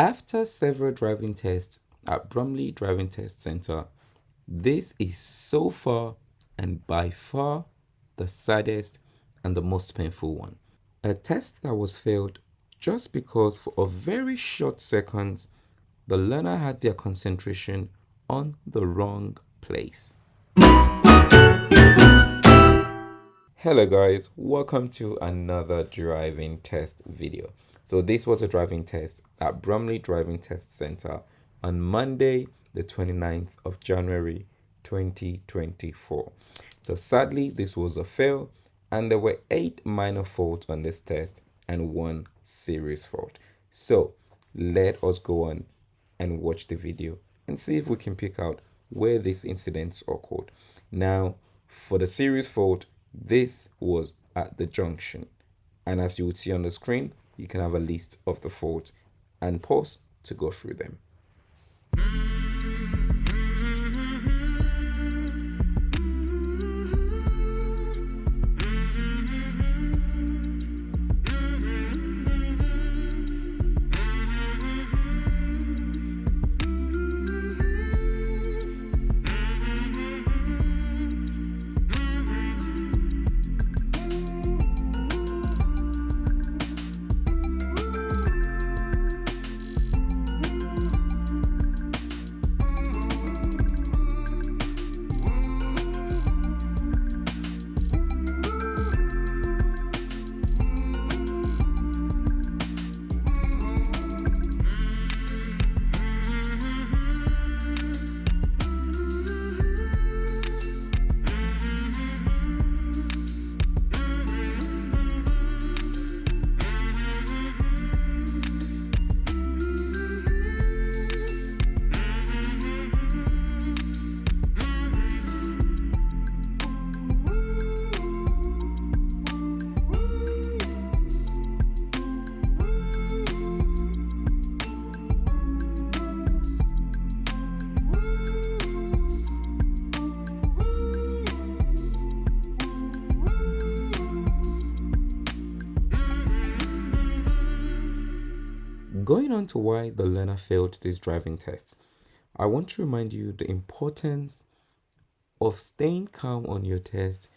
After several driving tests at Bromley Driving Test Center, this is so far and by far the saddest and the most painful one. A test that was failed just because for a very short seconds the learner had their concentration on the wrong place. Hello guys, welcome to another driving test video. So this was a driving test at Bromley Driving Test Center on Monday the 29th of January 2024. So sadly this was a fail and there were 8 minor faults on this test and 1 serious fault. So let us go on and watch the video and see if we can pick out where these incidents occurred. Now for the serious fault, this was at the junction, and as you would see on the screen, you can have a list of the faults and pause to go through them. Going on to why the learner failed this driving test, I want to remind you the importance of staying calm on your test,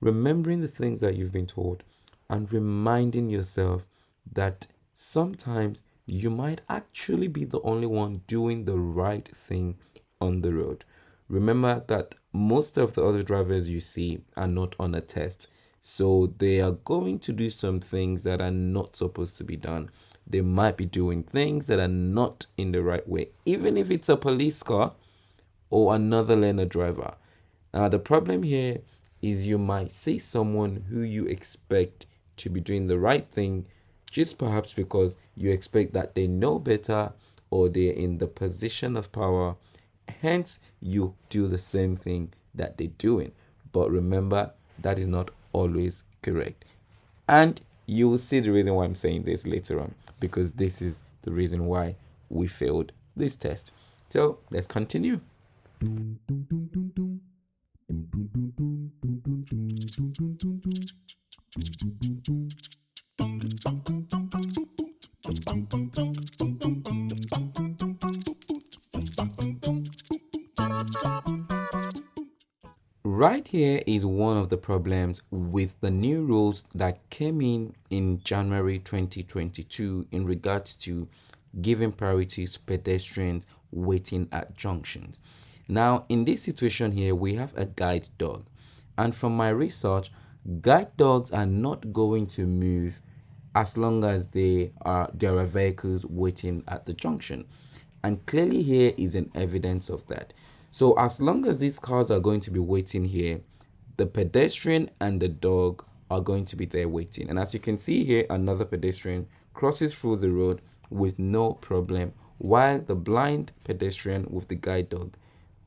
remembering the things that you've been told, and reminding yourself that sometimes you might actually be the only one doing the right thing on the road. Remember that most of the other drivers you see are not on a test, so they are going to do some things that are not supposed to be done. They might be doing things that are not in the right way, even if it's a police car or another learner driver. Now, the problem here is you might see someone who you expect to be doing the right thing just perhaps because you expect that they know better or they're in the position of power. Hence, you do the same thing that they're doing. But remember, that is not always correct. And you will see the reason why I'm saying this later on, because this is the reason why we failed this test. So let's continue. Right here is one of the problems with the new rules that came in January 2022 in regards to giving priority to pedestrians waiting at junctions. Now, in this situation here, we have a guide dog, and from my research, guide dogs are not going to move as long as there are vehicles waiting at the junction. And clearly here is an evidence of that. So as long as these cars are going to be waiting here, the pedestrian and the dog are going to be there waiting. And as you can see here, another pedestrian crosses through the road with no problem, while the blind pedestrian with the guide dog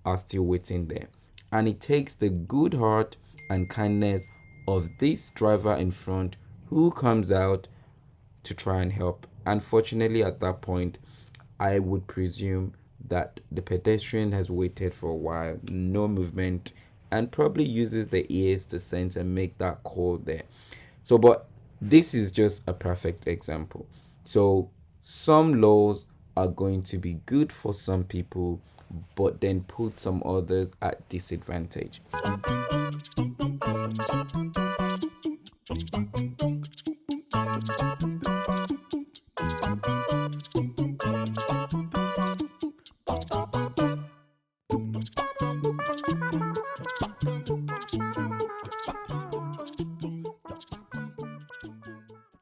are still waiting there. And it takes the good heart and kindness of this driver in front who comes out to try and help. Unfortunately, at that point, I would presume that the pedestrian has waited for a while, no movement, and probably uses the ears to sense and make that call there. So, but this is just a perfect example. So some laws are going to be good for some people, but then put some others at disadvantage.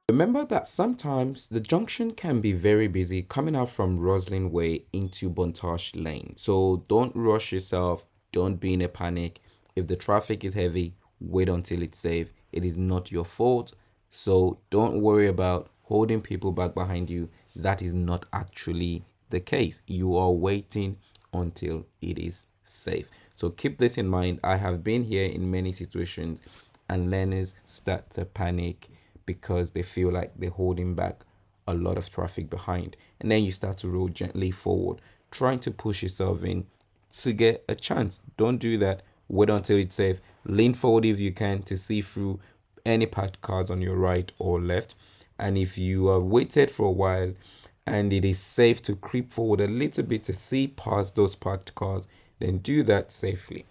Remember that sometimes the junction can be very busy coming out from Roslyn Way into Bontosh Lane. So don't rush yourself. Don't be in a panic. If the traffic is heavy, wait until it's safe. It is not your fault. So don't worry about holding people back behind you. That is not actually the case. You are waiting until it is safe. So keep this in mind. I have been here in many situations and learners start to panic because they feel like they're holding back a lot of traffic behind. And then you start to roll gently forward, trying to push yourself in to get a chance. Don't do that. Wait until it's safe. Lean forward if you can to see through any parked cars on your right or left. And if you have waited for a while and it is safe to creep forward a little bit to see past those parked cars, then do that safely.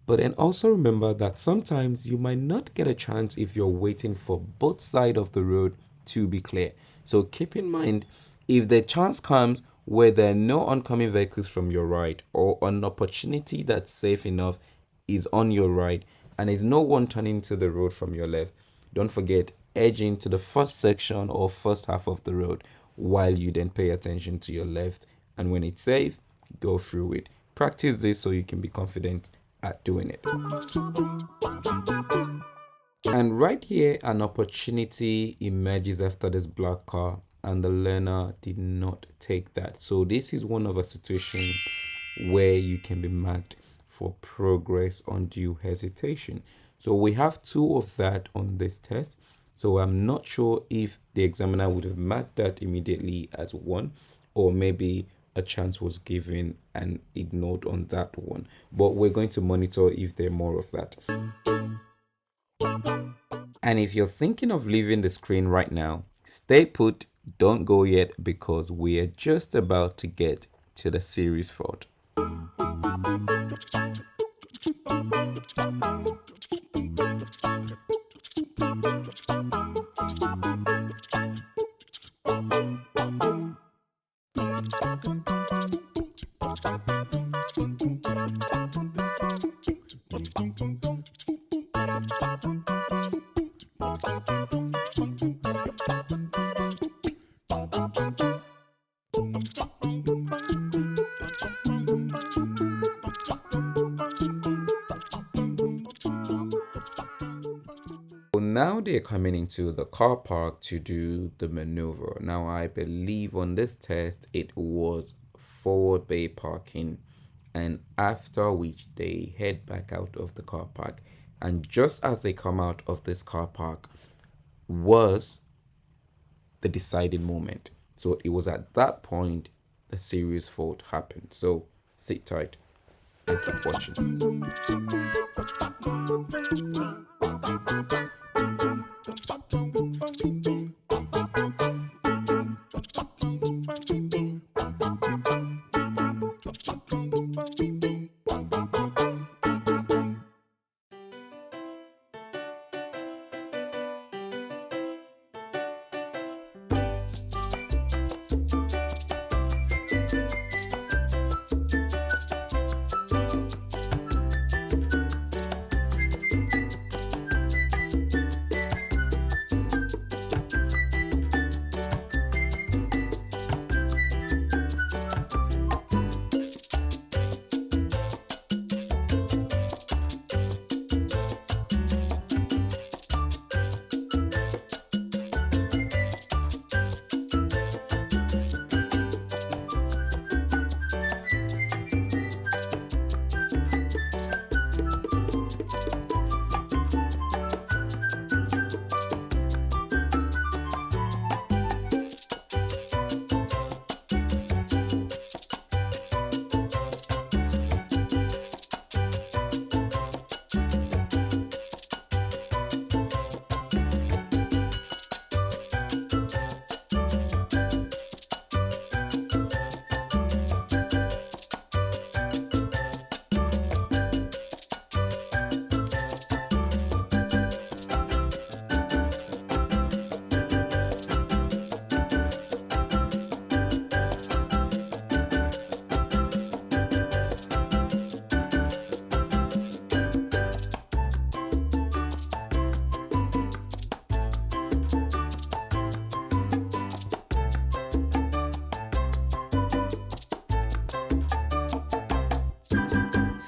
But then also remember that sometimes you might not get a chance if you're waiting for both sides of the road to be clear. So keep in mind, if the chance comes where there are no oncoming vehicles from your right, or an opportunity that's safe enough is on your right and there's no one turning to the road from your left, don't forget, edge into the first section or first half of the road while you then pay attention to your left. And when it's safe, go through it. Practice this so you can be confident at doing it. And right here, an opportunity emerges after this black car, and the learner did not take that. So this is one of a situation where you can be marked for progress undue hesitation. So we have 2 of that on this test. So I'm not sure if the examiner would have marked that immediately as 1, or maybe a chance was given and ignored on that one. But we're going to monitor if there are more of that. And if you're thinking of leaving the screen right now, stay put, don't go yet, because we are just about to get to the serious fault. Now they're coming into the car park to do the maneuver. Now I believe on this test it was forward bay parking, and after which they head back out of the car park. And just as they come out of this car park was the deciding moment. So it was at that point the serious fault happened. So sit tight and keep watching.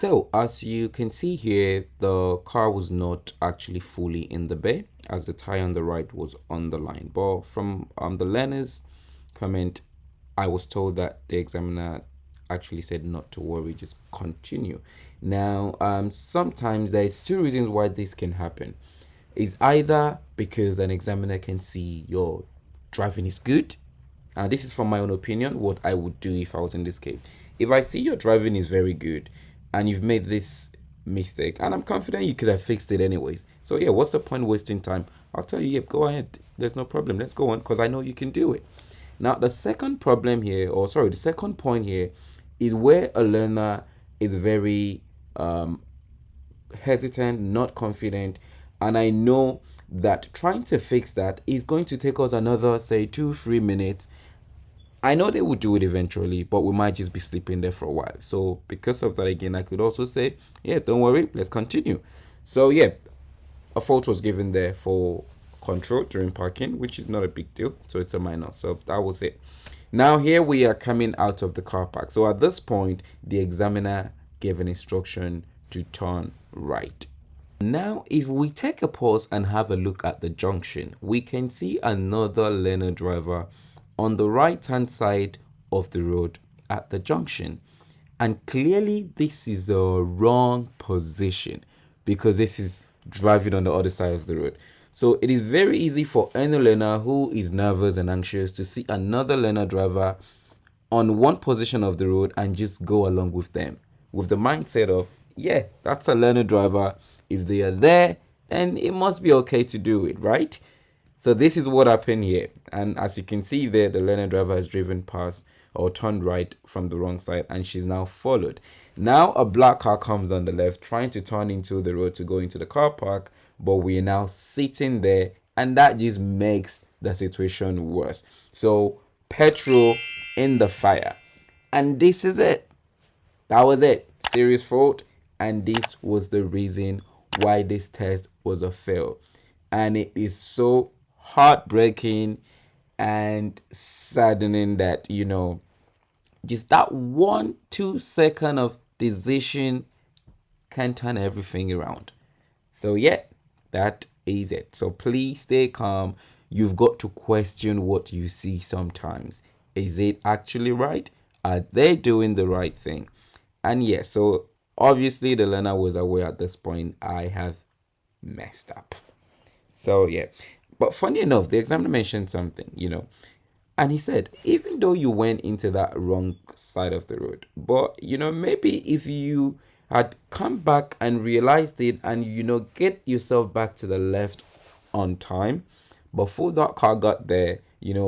So, as you can see here, the car was not actually fully in the bay as the tire on the right was on the line. But from the learner's comment, I was told that the examiner actually said not to worry, just continue. Now, sometimes there's two reasons why this can happen. Is either because an examiner can see your driving is good, and this is from my own opinion, what I would do if I was in this case. If I see your driving is very good and you've made this mistake, and I'm confident you could have fixed it anyways. So yeah, what's the point wasting time? I'll tell you, yep, go ahead. There's no problem. Let's go on because I know you can do it. Now, the second problem here, or sorry, the second point here is where a learner is very hesitant, not confident, and I know that trying to fix that is going to take us another, say, 2-3 minutes. I know they will do it eventually, but we might just be sleeping there for a while. So because of that, again, I could also say, yeah, don't worry, let's continue. So yeah, a fault was given there for control during parking, which is not a big deal. So it's a minor. So that was it. Now here we are coming out of the car park. So at this point, the examiner gave an instruction to turn right. Now, if we take a pause and have a look at the junction, we can see another learner driver on the right hand side of the road at the junction. And clearly this is the wrong position because this is driving on the other side of the road. So it is very easy for any learner who is nervous and anxious to see another learner driver on one position of the road and just go along with them with the mindset of, yeah, that's a learner driver. If they are there, then it must be okay to do it, right? So this is what happened here. And as you can see there, the learner driver has driven past or turned right from the wrong side and she's now followed. Now a black car comes on the left trying to turn into the road to go into the car park, but we are now sitting there and that just makes the situation worse. So petrol in the fire. And this is it. That was it. Serious fault. And this was the reason why this test was a fail. And it is so heartbreaking and saddening that, just that 1-2 second of decision can turn everything around. So yeah, that is it. So please stay calm. You've got to question what you see sometimes. Is it actually right? Are they doing the right thing? And yeah, so obviously the learner was aware at this point I have messed up. So yeah, but funny enough, the examiner mentioned something, and he said, even though you went into that wrong side of the road, but maybe if you had come back and realized it and get yourself back to the left on time before that car got there,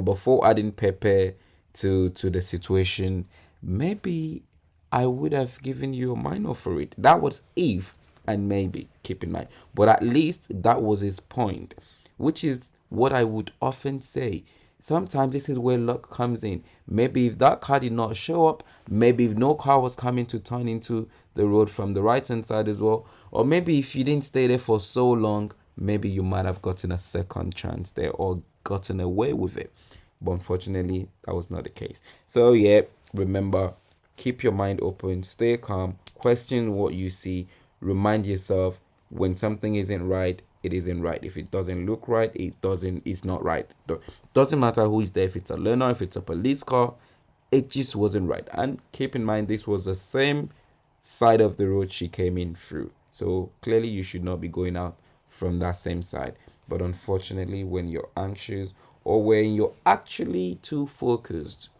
before adding pepper to the situation, maybe I would have given you a minor for it. That was if and maybe, keep in mind. But at least that was his point, which is what I would often say. Sometimes this is where luck comes in. Maybe if that car did not show up, maybe if no car was coming to turn into the road from the right hand side as well, or maybe if you didn't stay there for so long, maybe you might have gotten a second chance there or gotten away with it. But unfortunately, that was not the case. So yeah, remember, keep your mind open, stay calm, question what you see, remind yourself when something isn't right, it isn't right. If it doesn't look right, it's not right. Doesn't matter who is there, if it's a learner, if it's a police car, it just wasn't right. And keep in mind, this was the same side of the road she came in through. So clearly you should not be going out from that same side. But unfortunately, when you're anxious or when you're actually too focused,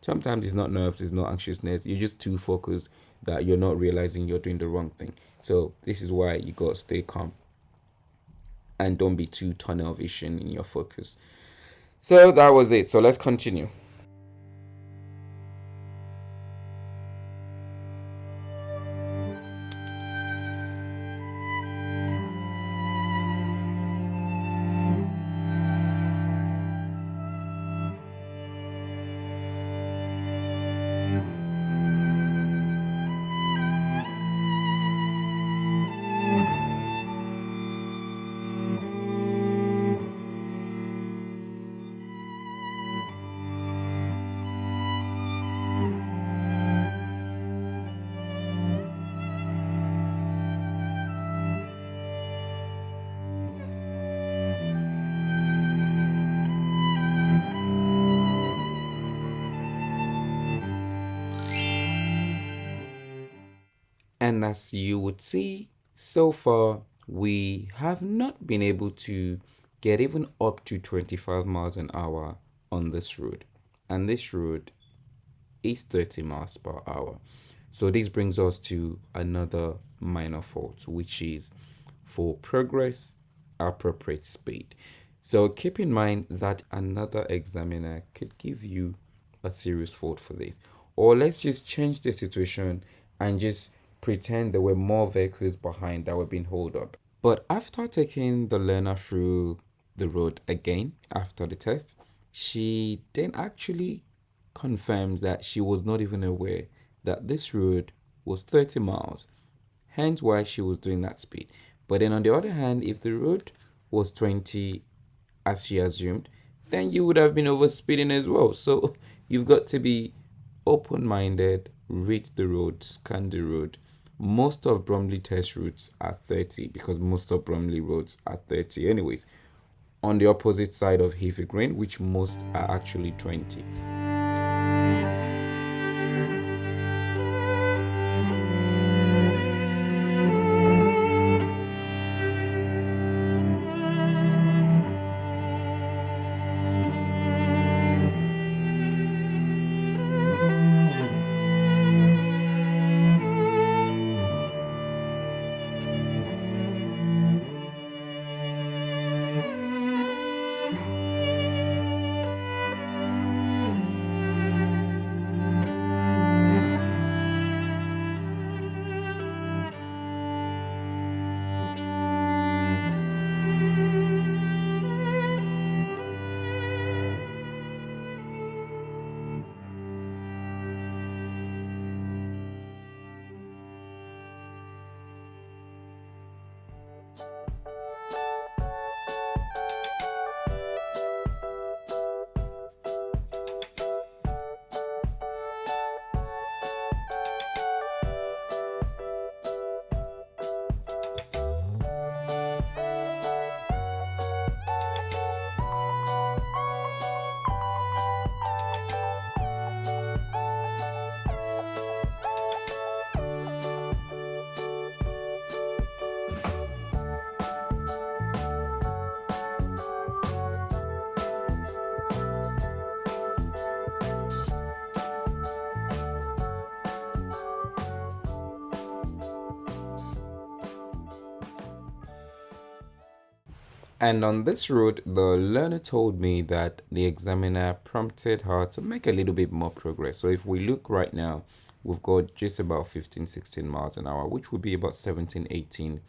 sometimes it's not nerves, it's not anxiousness, you're just too focused that you're not realizing you're doing the wrong thing. So this is why you got to stay calm and don't be too tunnel vision in your focus. So that was it. So let's continue. And as you would see, so far we have not been able to get even up to 25 miles an hour on this road, and this road is 30 miles per hour. So this brings us to another minor fault, which is for progress appropriate speed. So keep in mind that another examiner could give you a serious fault for this. Or let's just change the situation and just pretend there were more vehicles behind that were being held up. But after taking the learner through the road again after the test, she then actually confirms that she was not even aware that this road was 30 miles, hence why she was doing that speed. But then on the other hand, if the road was 20 as she assumed, then you would have been over speeding as well. So you've got to be open-minded, read the road, scan the road. Most of Bromley test routes are 30 because most of Bromley roads are 30 anyways. On the opposite side of Heavy Green, which most are actually 20. And on this route, the learner told me that the examiner prompted her to make a little bit more progress. So if we look right now, we've got just about 15-16 miles an hour, which would be about 17-18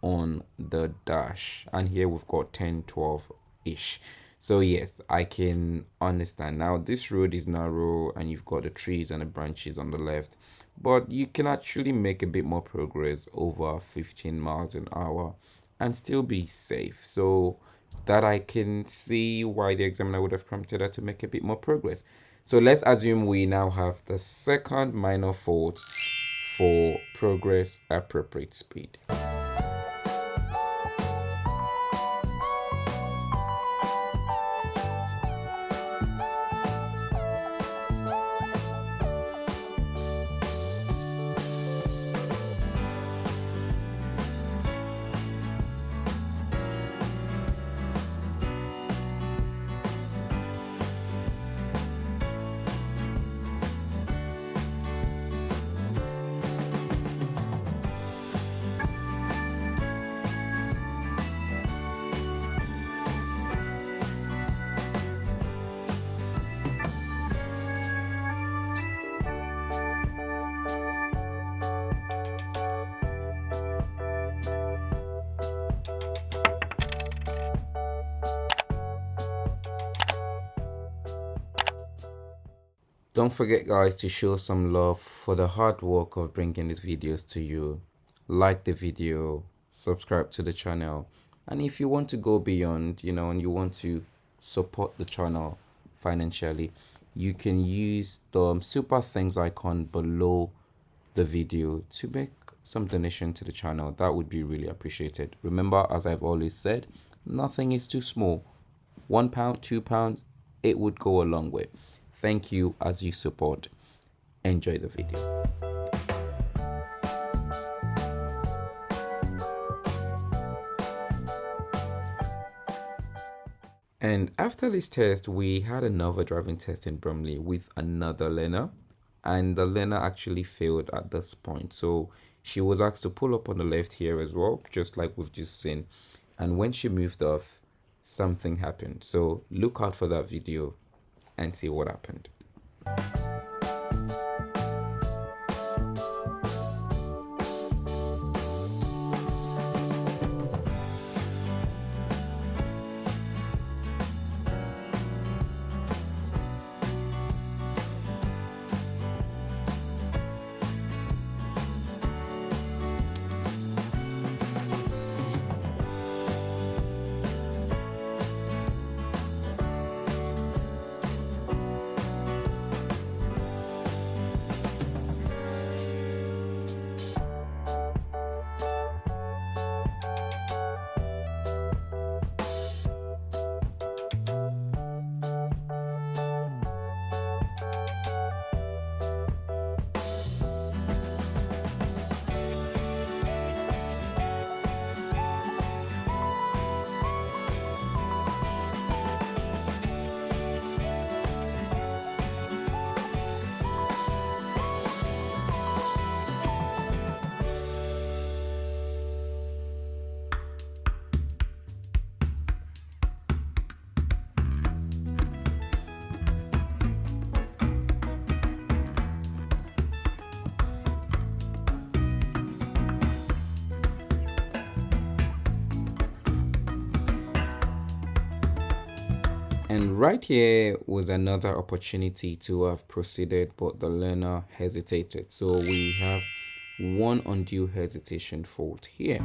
on the dash. And here we've got 10-12-ish. So yes, I can understand. Now this road is narrow and you've got the trees and the branches on the left, but you can actually make a bit more progress over 15 miles an hour and still be safe. So that I can see why the examiner would have prompted her to make a bit more progress. So let's assume we now have the second minor fault for progress appropriate speed. Don't forget guys to show some love for the hard work of bringing these videos to you. Like the video, subscribe to the channel, and if you want to go beyond, and you want to support the channel financially, you can use the super thanks icon below the video to make some donation to the channel. That would be really appreciated. Remember, as I've always said, nothing is too small. £1, £2, it would go a long way. Thank you as you support. Enjoy the video. And after this test, we had another driving test in Bromley with another learner, and the learner actually failed at this point. So she was asked to pull up on the left here as well, just like we've just seen. And when she moved off, something happened. So look out for that video and see what happened. And right here was another opportunity to have proceeded, but the learner hesitated. So we have one undue hesitation fault here.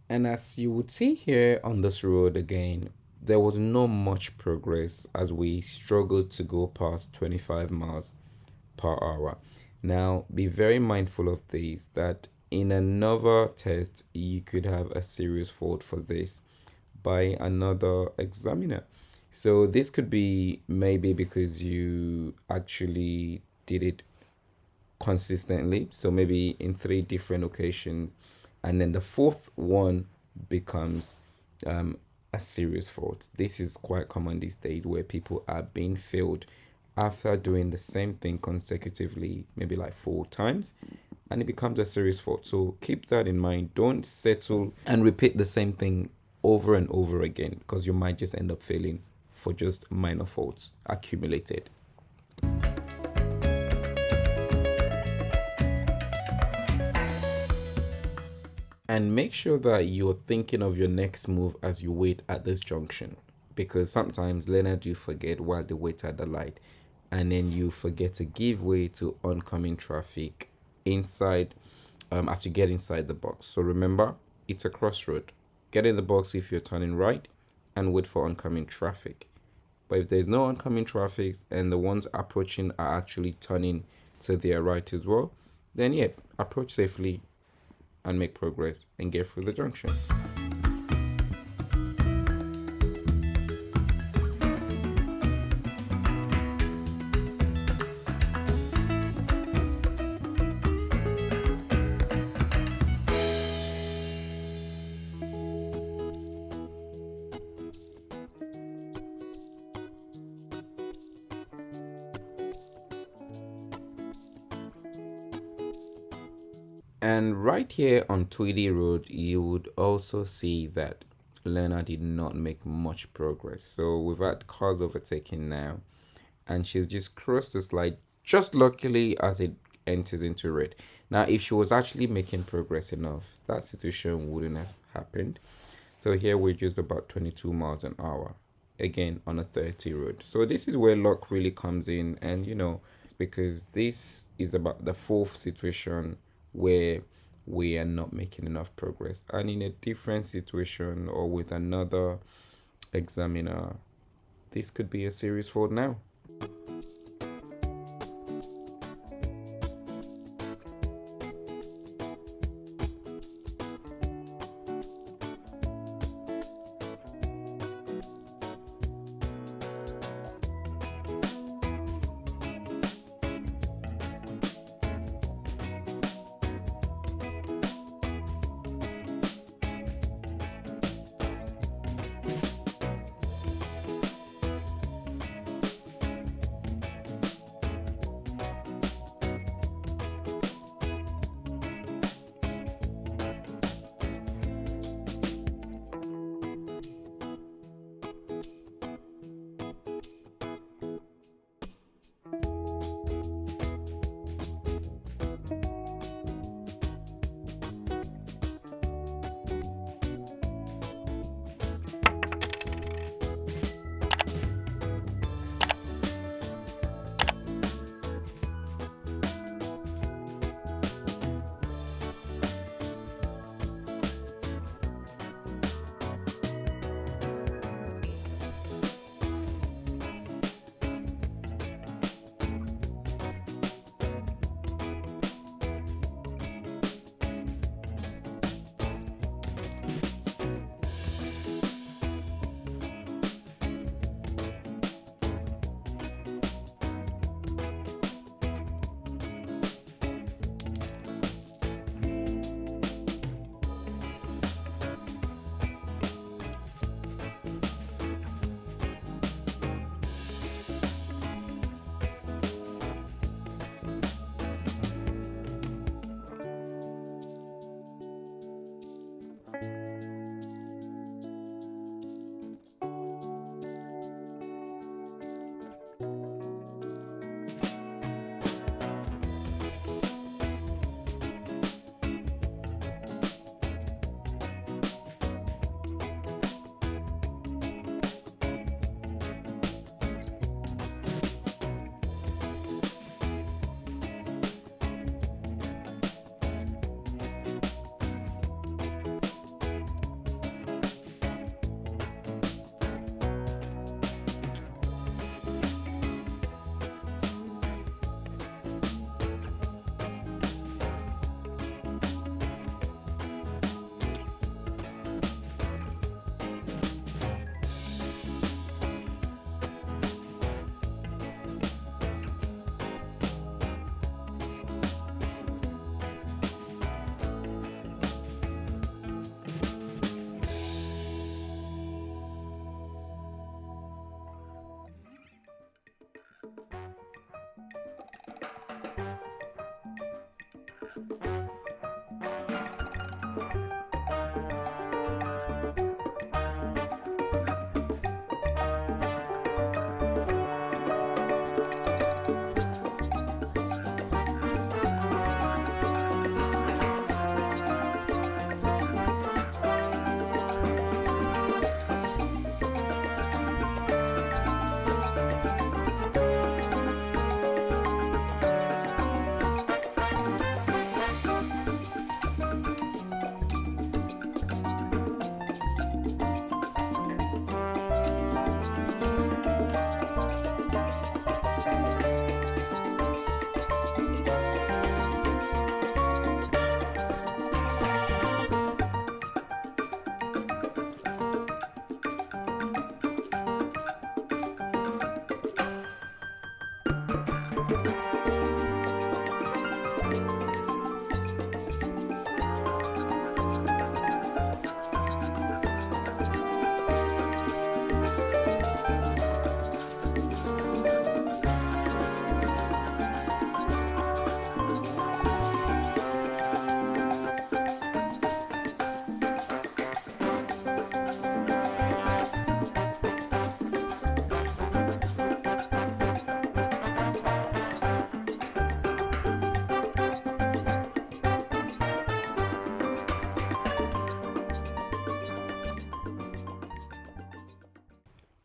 And as you would see here on this road again, there was not much progress as we struggled to go past 25 miles per hour. Now, be very mindful of this, that in another test, you could have a serious fault for this by another examiner. So this could be maybe because you actually did it consistently, so maybe in 3 different occasions, and then the fourth one becomes a serious fault. This is quite common these days, where people are being failed after doing the same thing consecutively, maybe like 4 times, and it becomes a serious fault. So keep that in mind. Don't settle and repeat the same thing over and over again, because you might just end up failing for just minor faults accumulated. And make sure that you're thinking of your next move as you wait at this junction, because sometimes learners do forget while they wait at the light, and then you forget to give way to oncoming traffic inside as you get inside the box. So remember, it's a crossroad. Get in the box if you're turning right and wait for oncoming traffic. But if there's no oncoming traffic and the ones approaching are actually turning to their right as well, then yeah, approach safely and make progress and get through the junction. And right here on Tweedy Road, you would also see that Lena did not make much progress. So we've had cars overtaking now, and she's just crossed the slide just luckily as it enters into red. Now, if she was actually making progress enough, that situation wouldn't have happened. So here we're just about 22 miles an hour, again on a 30 road. So this is where luck really comes in, and because this is about the fourth situation where we are not making enough progress, and in a different situation or with another examiner, this could be a serious fault now.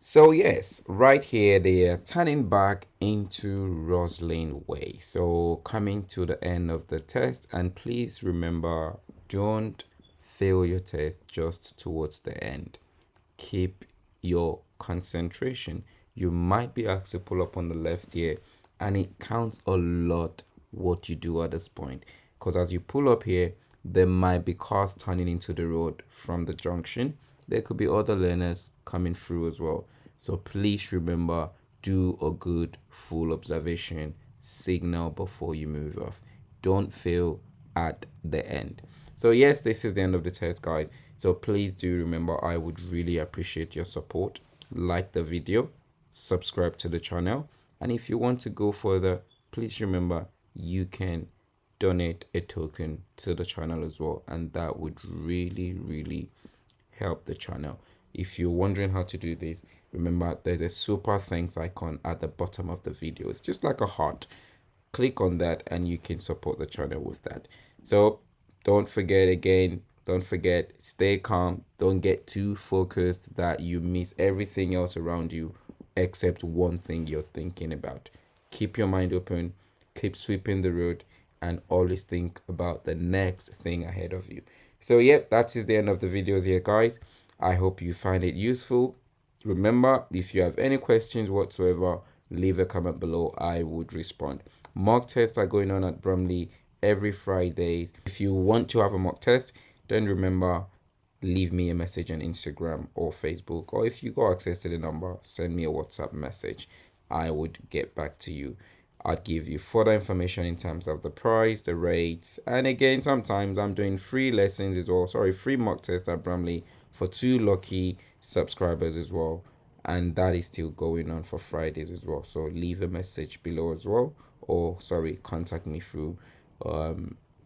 So yes, right here they are turning back into Roslyn Way. So coming to the end of the test, and please remember, don't fail your test just towards the end. Keep your concentration. You might be asked to pull up on the left here, and it counts a lot what you do at this point. Because as you pull up here, there might be cars turning into the road from the junction. There could be other learners coming through as well. So please remember, do a good full observation, signal before you move off. Don't fail at the end. So yes, this is the end of the test, guys. So please do remember, I would really appreciate your support. Like the video, subscribe to the channel, and if you want to go further, please remember you can donate a token to the channel as well, and that would really help the channel. If you're wondering how to do this, remember there's a super thanks icon at the bottom of the video. It's just like a heart. Click on that and you can support the channel with that. So don't forget, again, don't forget, stay calm. Don't get too focused that you miss everything else around you except one thing you're thinking about. Keep your mind open, keep sweeping the road, and always think about the next thing ahead of you. So yep, that is the end of the videos here, guys. I hope you find it useful. Remember, if you have any questions whatsoever, leave a comment below. I would respond. Mock tests are going on at Bromley every Friday. If you want to have a mock test, then remember, leave me a message on Instagram or Facebook, or if you got access to the number, send me a WhatsApp message. I would get back to you. I'd give you further information in terms of the price, the rates, and again, sometimes I'm doing free lessons as well. Sorry, free mock tests at Bromley for 2 lucky subscribers as well, and that is still going on for Fridays as well. So leave a message below as well, or sorry, contact me through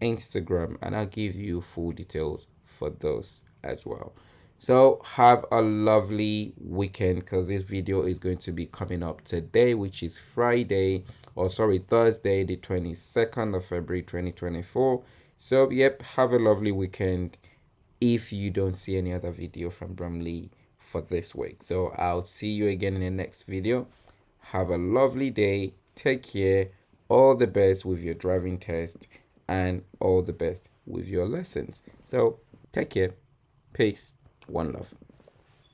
Instagram, and I'll give you full details for those as well. So have a lovely weekend, because this video is going to be coming up today, which is Friday, or sorry, Thursday, the 22nd of February 2024. So yep, have a lovely weekend if you don't see any other video from Bromley for this week. So I'll see you again in the next video. Have a lovely day, take care, all the best with your driving test, and all the best with your lessons. So take care, peace, one love.